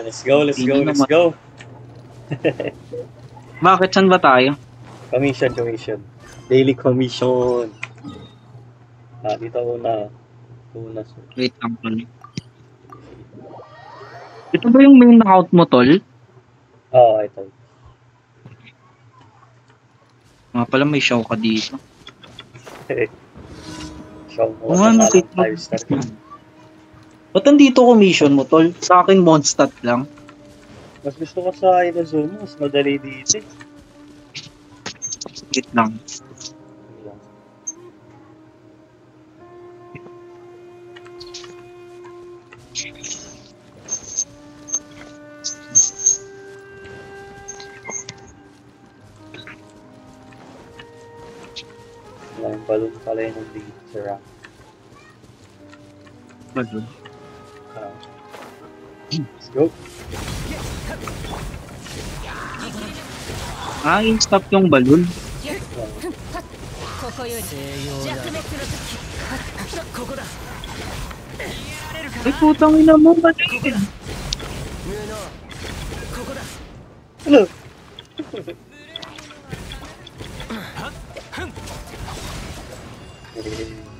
let's go, let's go, let's naman. go. Bakit? Saan ba tayo? Commission. Daily commission. Dito una. Wait lang pala. Ito ba yung main account mo, tol? Oo, ito. Nga pala may show ka dito. Show mo Oo, na nakita lang 5 star. Ba't nandito commission mo, tol? Sa akin, Mondstadt lang. Mas gusto ko sa Inazuma, mas madali dito. Wait lang. Walang balon pala yun ng dito sa rank. Balon? Let's go. In-stop yung balon. Ay, putang ina mo, ba yun? Hello!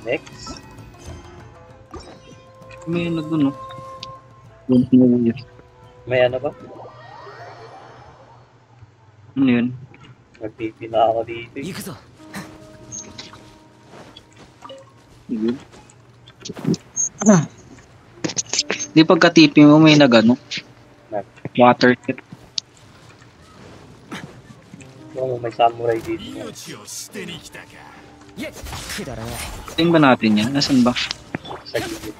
Next. May ano dun, no? Don't know yet. May ano ba? Ano yun? Nagpipi na ako dito. Yun. Di pagka-tipping mo may nagano? Water tip. Oo, may samurai dito. Tingin ba natin yan? Nasaan ba? Sa gilid.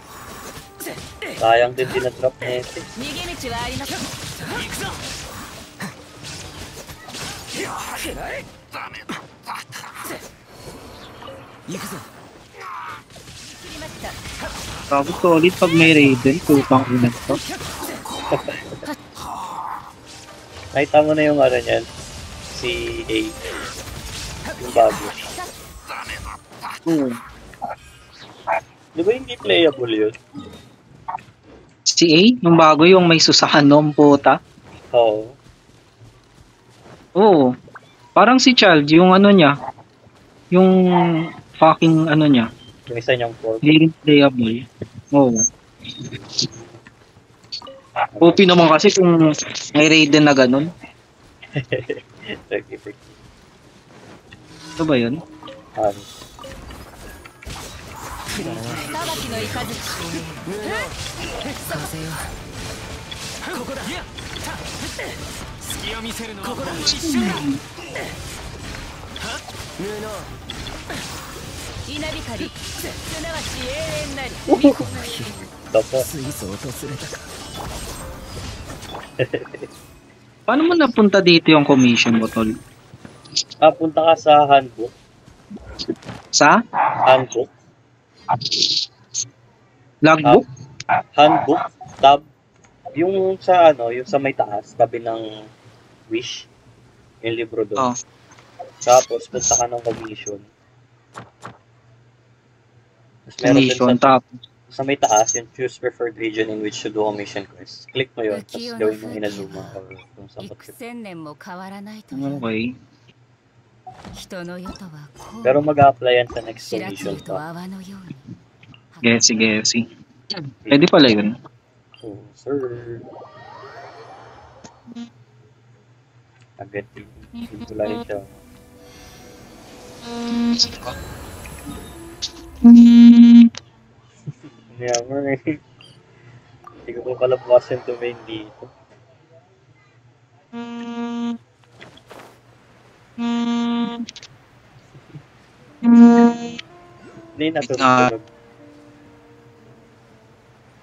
Sayang din dinadrop na ito. Bago solid pag may Raiden, tutang ina to. Nakita mo na yung ano niyan. Si A. Yung bago. Di ba hindi playable yun? Si A? Yung bago yung may susahan ng puta? Oo. Oo. Parang si Child, yung ano niya. Yung fucking ano niya. Yung isa niyang form. Hindi rin playable. Oo. OP naman kasi kung may Raiden na ganun. Ito ba yun? Paano mo napunta dito yung commission mo, tol? Punta ka sa handbook. Sa? Handbook. Logbook? Handbook. Tab. Yung sa ano, yung sa may taas, tabi ng wish. Yung libro doon. Oh. Tapos punta ka ng commission. Tapos meron din sa may taas, yung choose preferred region in which to do a mission quest. Click mo yun, tapos gawin mo Inazuma or kung saan mo trip. Okay. Pero mag-a-apply yan sa next commission pa. Gesi. Pwede pala yun. Oh, sir. Agad dito lang siya. Never. Hindi ko pa pala bukas yung domain dito. Hindi natutulog.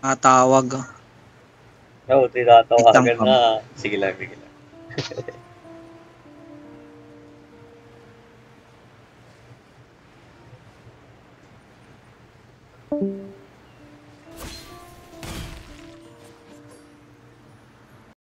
Natawag. Oo, tinatawagan na. Sige lang.